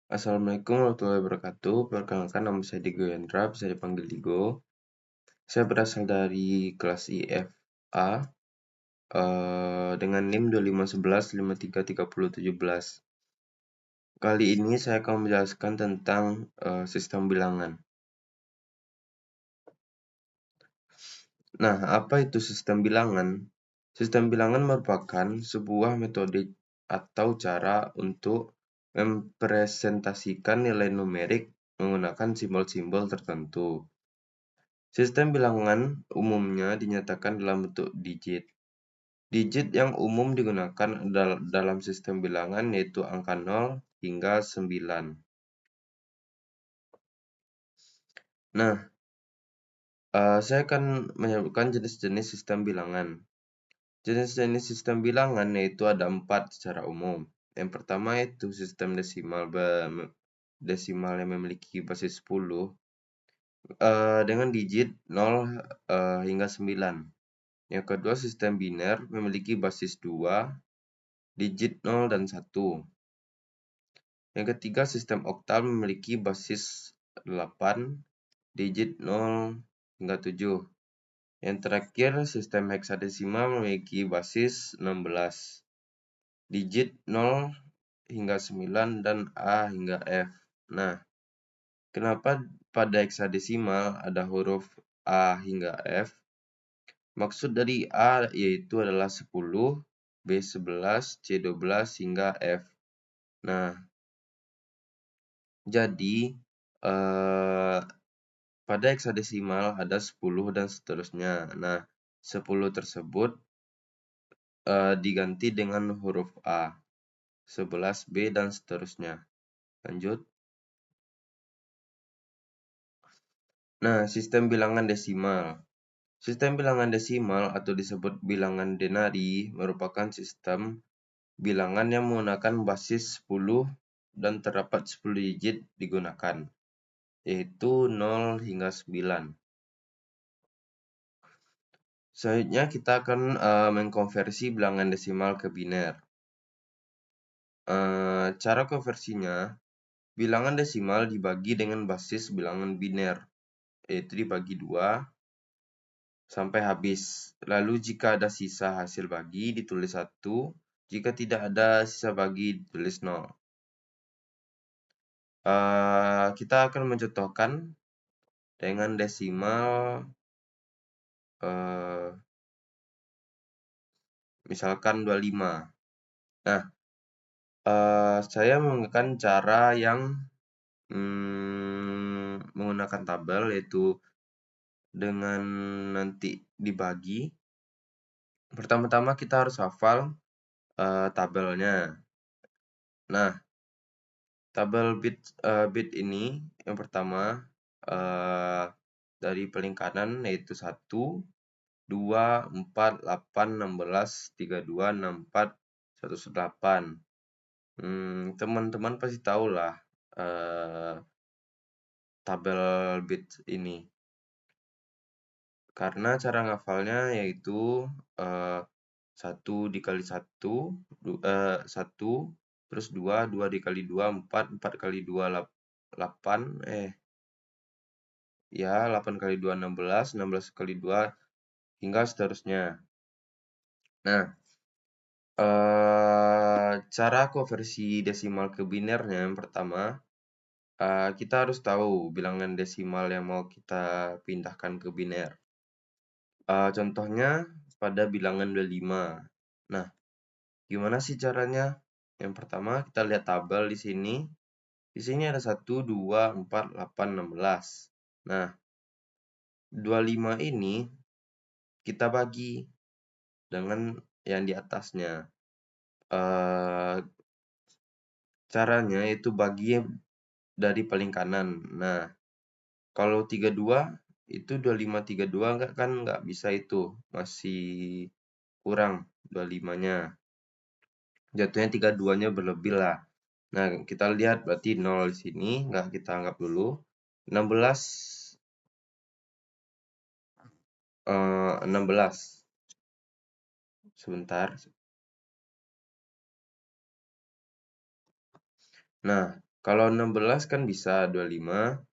Assalamualaikum warahmatullahi wabarakatuh. Perkenalkan, nama saya Digo Hendra, bisa dipanggil Digo. Saya berasal dari kelas IFA dengan NIM 2511533017. Kali ini saya akan menjelaskan tentang sistem bilangan. Nah, apa itu sistem bilangan? Sistem bilangan merupakan sebuah metode atau cara untuk mempresentasikan nilai numerik menggunakan simbol-simbol tertentu. Sistem bilangan umumnya dinyatakan dalam bentuk digit. Digit yang umum digunakan dalam sistem bilangan yaitu angka 0 hingga 9. Nah, saya akan menyebutkan jenis-jenis sistem bilangan. Jenis-jenis sistem bilangan yaitu ada 4 secara umum. Yang pertama yaitu sistem desimal yang memiliki basis 10 dengan digit 0 hingga 9. Yang kedua, sistem biner memiliki basis 2, digit 0 dan 1. Yang ketiga, sistem oktal memiliki basis 8, digit 0 hingga 7. Yang terakhir, sistem heksadesimal memiliki basis 16, digit 0 hingga 9 dan A hingga F. Nah, kenapa pada heksadesimal ada huruf A hingga F? Maksud dari A yaitu adalah 10, B11, C12 hingga F. Nah, jadi pada heksadesimal ada 10 dan seterusnya. Nah, 10 tersebut diganti dengan huruf A, 11 B dan seterusnya. Lanjut. Nah, sistem bilangan desimal. Sistem bilangan desimal atau disebut bilangan denari merupakan sistem bilangan yang menggunakan basis 10 dan terdapat 10 digit digunakan, yaitu 0 hingga 9. Selanjutnya kita akan mengkonversi bilangan desimal ke biner. Cara konversinya, bilangan desimal dibagi dengan basis bilangan biner, yaitu dibagi 2 sampai habis. Lalu jika ada sisa hasil bagi ditulis 1, jika tidak ada sisa bagi ditulis 0. Kita akan mencontohkan dengan desimal misalkan 25. Nah, saya menggunakan cara yang menggunakan tabel, yaitu dengan nanti dibagi. Pertama-tama kita harus hafal tabelnya. Nah, tabel bit ini yang pertama dari paling kanan yaitu 1, 2, 4, 8, 16, 32, 64, 108. Teman-teman pasti tahu lah tabel bit ini. Karena cara ngafalnya yaitu 1 dikali 1, 1, terus 2, 2 dikali 2, 4, 4 kali 2, 8, 8 kali 2, 16, 16 kali 2, hingga seterusnya. Nah, cara konversi desimal ke binernya yang pertama, kita harus tahu bilangan desimal yang mau kita pindahkan ke biner. Contohnya pada bilangan 25. Nah, gimana sih caranya? Yang pertama kita lihat tabel di sini. Di sini ada 1, 2, 4, 8, 16. Nah, 25 ini kita bagi dengan yang di atasnya. Caranya itu bagi dari paling kanan. Nah, kalau 32 itu 25 32 enggak bisa itu. Masih kurang 25-nya. Jatuhnya 32-nya berlebih lah. Nah, kita lihat berarti 0 di sini, enggak kita anggap dulu. 16 sebentar. Nah, Kalau 16 kan bisa 25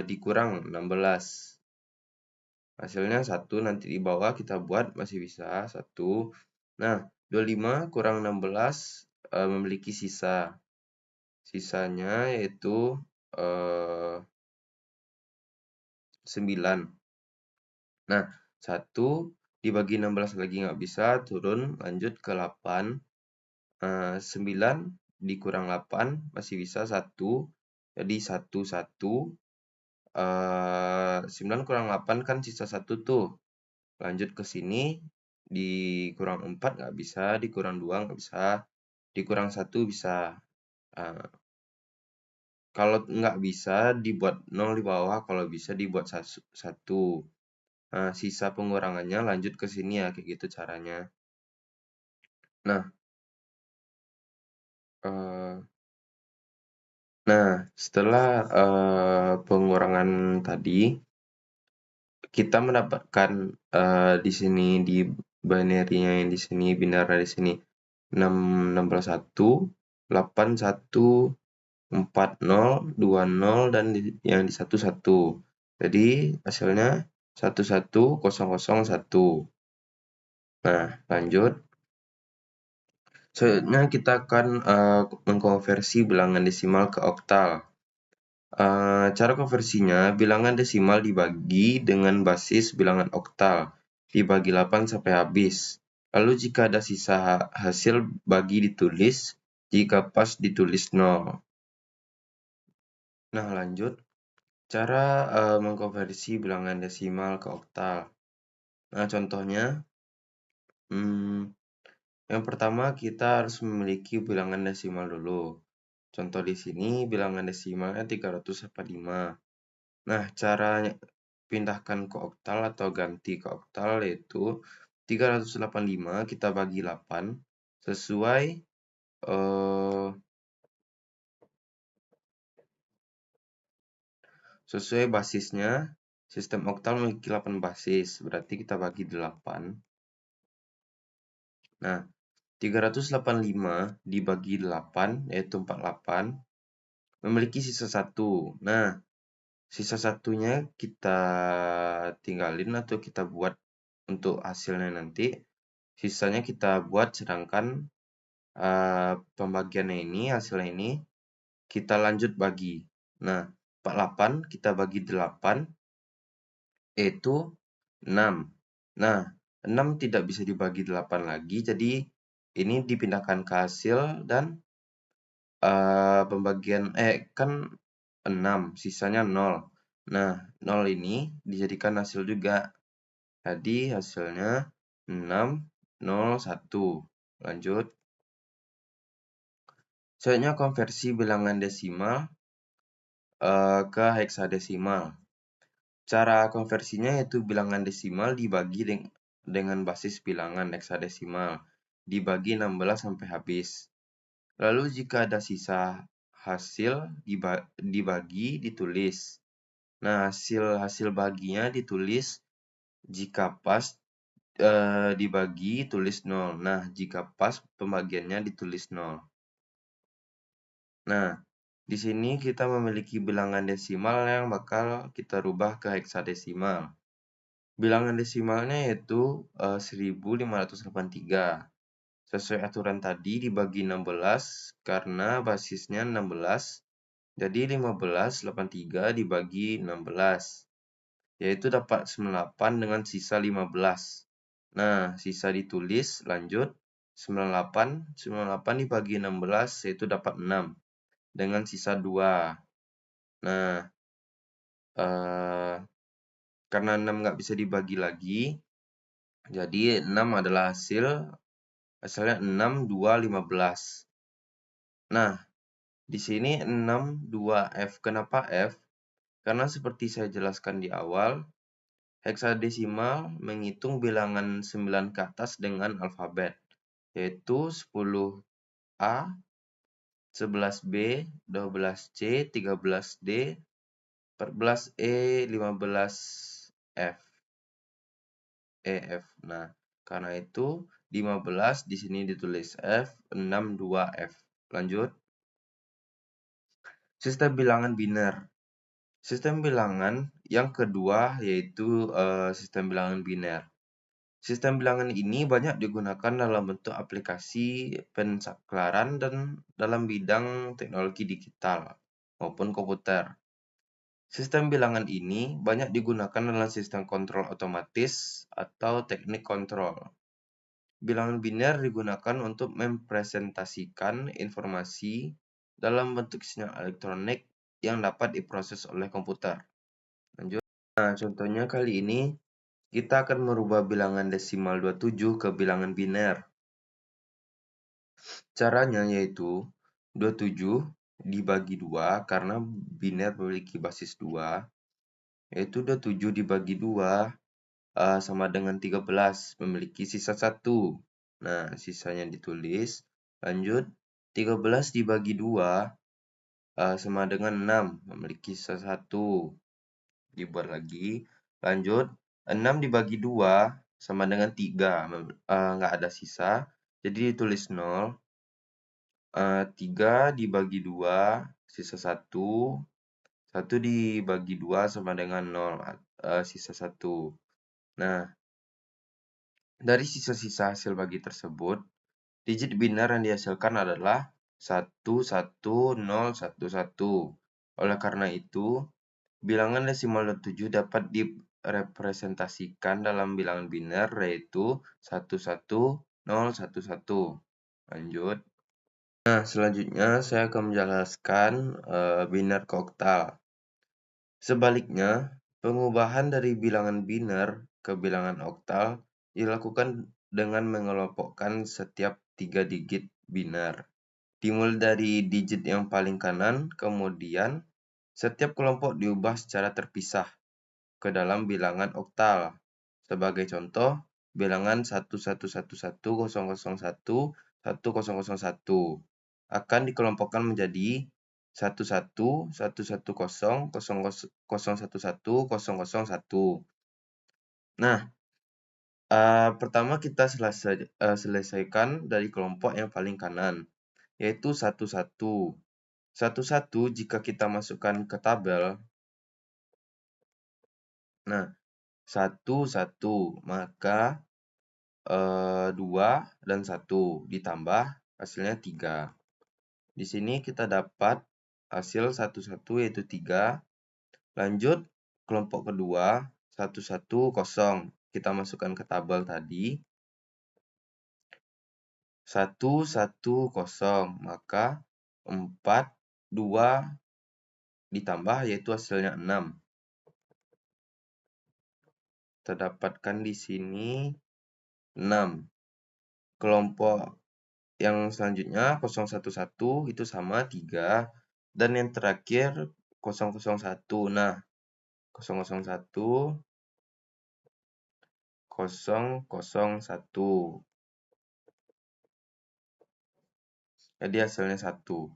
dikurang 16. Hasilnya 1, nanti di bawah kita buat masih bisa 1. Nah, 25 kurang 16 memiliki sisa. Sisanya yaitu 9. Nah, 1 dibagi 16 lagi nggak bisa, turun lanjut ke 8. 9 dikurang 8 masih bisa 1. Jadi 1, 1. 9 kurang 8 kan sisa 1 tuh. Lanjut ke sini, dikurang 4 nggak bisa, dikurang 2 nggak bisa, dikurang 1 bisa. Kalau nggak bisa, dibuat 0 di bawah, kalau bisa dibuat 1. Nah, sisa pengurangannya lanjut ke sini ya, kayak gitu caranya. Nah, setelah pengurangan tadi, kita mendapatkan di sini di binary-nya yang di sini, binarnya di sini 16, 81, 40, 20, dan yang di 11. Jadi hasilnya 11001. Nah, lanjut. Selanjutnya kita akan mengkonversi bilangan desimal ke oktal. Cara konversinya, bilangan desimal dibagi dengan basis bilangan oktal, dibagi 8 sampai habis. Lalu jika ada sisa hasil bagi ditulis, jika pas ditulis 0. Nah, lanjut. Cara mengkonversi bilangan desimal ke oktal. Nah, contohnya, yang pertama kita harus memiliki bilangan desimal dulu. Contoh di sini bilangan desimalnya 345. Nah, cara pindahkan ke oktal atau ganti ke oktal yaitu 385 kita bagi 8 sesuai basisnya. Sistem oktal memiliki 8 basis, berarti kita bagi 8. Nah, 385 dibagi 8 yaitu 48 memiliki sisa 1. Nah, sisa satunya kita tinggalin atau kita buat untuk hasilnya nanti. Sisanya kita buat, sedangkan pembagiannya ini, hasilnya ini, kita lanjut bagi. Nah, 48 kita bagi 8, yaitu 6. Nah, 6 tidak bisa dibagi 8 lagi, jadi ini dipindahkan ke hasil dan pembagian kan 6, sisanya 0. Nah, 0 ini dijadikan hasil juga. Jadi hasilnya 601. Lanjut. Selanjutnya konversi bilangan desimal ke heksadesimal. Cara konversinya yaitu bilangan desimal dibagi dengan basis bilangan heksadesimal. Dibagi 16 sampai habis. Lalu jika ada sisa hasil dibagi ditulis. Nah, hasil baginya ditulis, jika pas dibagi tulis 0. Nah, jika pas pembagiannya ditulis 0. Nah, di sini kita memiliki bilangan desimal yang bakal kita rubah ke heksadesimal. Bilangan desimalnya yaitu 1583. Sesuai aturan tadi dibagi 16 karena basisnya 16. Jadi 1583 dibagi 16. Yaitu dapat 98 dengan sisa 15. Nah, sisa ditulis, lanjut. 98 dibagi 16 yaitu dapat 6. Dengan sisa 2. Nah, karena 6 nggak bisa dibagi lagi, jadi 6 adalah hasilnya 6, 2, 15. Nah, di sini 6, 2, F. Kenapa F? Karena seperti saya jelaskan di awal, heksadesimal menghitung bilangan 9 ke atas dengan alfabet, yaitu 10A, 11B, 12C, 13D, 14E, 15F. EF. Nah, karena itu 15 di sini ditulis F, 6, 2F. Lanjut. Sistem bilangan biner. Sistem bilangan yang kedua yaitu sistem bilangan biner. Sistem bilangan ini banyak digunakan dalam bentuk aplikasi pensaklaran dan dalam bidang teknologi digital maupun komputer. Sistem bilangan ini banyak digunakan dalam sistem kontrol otomatis atau teknik kontrol. Bilangan biner digunakan untuk mempresentasikan informasi dalam bentuk sinyal elektronik yang dapat diproses oleh komputer. Lanjut. Nah, contohnya kali ini kita akan merubah bilangan desimal 27 ke bilangan biner. Caranya yaitu 27 dibagi 2 karena biner memiliki basis 2, yaitu 27 dibagi 2 sama dengan 13, memiliki sisa 1. Nah, sisanya ditulis. Lanjut, 13 dibagi 2 sama dengan 6, memiliki sisa 1. Dibuat lagi. Lanjut, 6 dibagi 2 sama dengan 3, nggak ada sisa. Jadi ditulis 0. 3 dibagi 2, sisa 1. 1 dibagi 2 sama dengan 0, sisa 1. Nah, dari sisa-sisa hasil bagi tersebut, digit biner yang dihasilkan adalah 11011. Oleh karena itu, bilangan desimal 27 dapat direpresentasikan dalam bilangan biner yaitu 11011. Lanjut. Nah, selanjutnya saya akan menjelaskan biner ke oktal. Sebaliknya, pengubahan dari bilangan biner ke bilangan oktal dilakukan dengan mengelompokkan setiap 3 digit biner. Dimulai dari digit yang paling kanan, kemudian setiap kelompok diubah secara terpisah ke dalam bilangan oktal. Sebagai contoh, bilangan 1110011001 akan dikelompokkan menjadi 111000110011. Nah, pertama kita selesaikan dari kelompok yang paling kanan, yaitu 11. 11 jika kita masukkan ke tabel, nah 11, maka 2 dan 1 ditambah hasilnya 3. Di sini kita dapat hasil 11 yaitu 3. Lanjut kelompok kedua 110. Kita masukkan ke tabel tadi. 110, maka 4, 2 ditambah yaitu hasilnya 6. Kita dapatkan di sini 6. Kelompok yang selanjutnya 011 itu sama 3, dan yang terakhir 001. Nah, 001 001. Jadi hasilnya 1.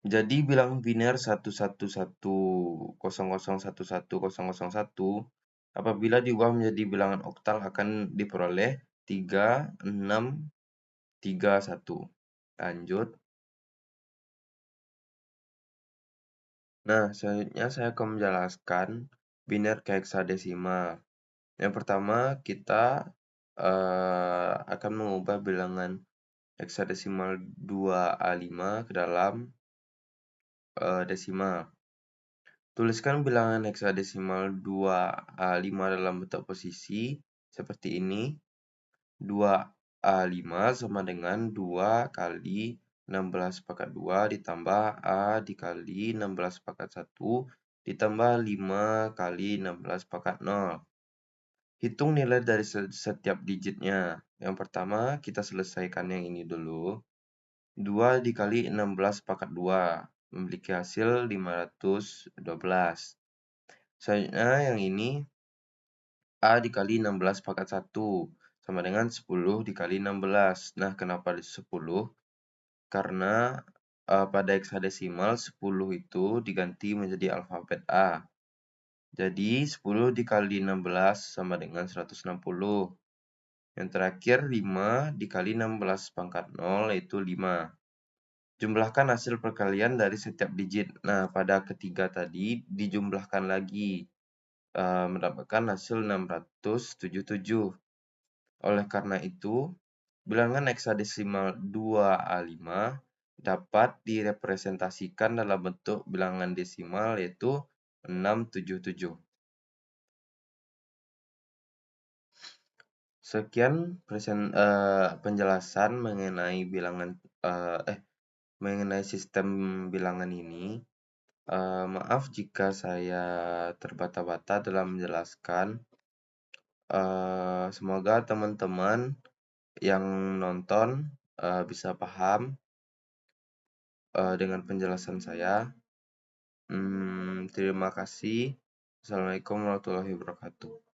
Jadi bilangan biner 11100110001 apabila diubah menjadi bilangan oktal akan diperoleh 3631. Lanjut. Nah, selanjutnya saya akan menjelaskan biner ke heksadesimal. Yang pertama, kita akan mengubah bilangan heksadesimal 2A5 ke dalam desimal. Tuliskan bilangan heksadesimal 2A5 dalam bentuk posisi seperti ini. 2A5 sama dengan 2 kali 16/2 ditambah A dikali 16/1 ditambah 5 kali 16/0. Hitung nilai dari setiap digitnya. Yang pertama, kita selesaikan yang ini dulu. 2 dikali 16/2 memiliki hasil 512. Selanjutnya yang ini, A dikali 16/1 sama dengan 10 dikali 16. Nah, kenapa 10? Karena pada heksadesimal 10 itu diganti menjadi alfabet A. Jadi 10 dikali 16 sama dengan 160. Yang terakhir 5 dikali 16/0 yaitu 5. Jumlahkan hasil perkalian dari setiap digit. Nah, pada ketiga tadi dijumlahkan lagi, mendapatkan hasil 677. Oleh karena itu, bilangan heksadesimal 2A5 dapat direpresentasikan dalam bentuk bilangan desimal yaitu 677. Sekian penjelasan mengenai mengenai sistem bilangan ini. Maaf jika saya terbata-bata dalam menjelaskan. Semoga teman-teman yang nonton bisa paham dengan penjelasan saya. Terima kasih. Assalamualaikum warahmatullahi wabarakatuh.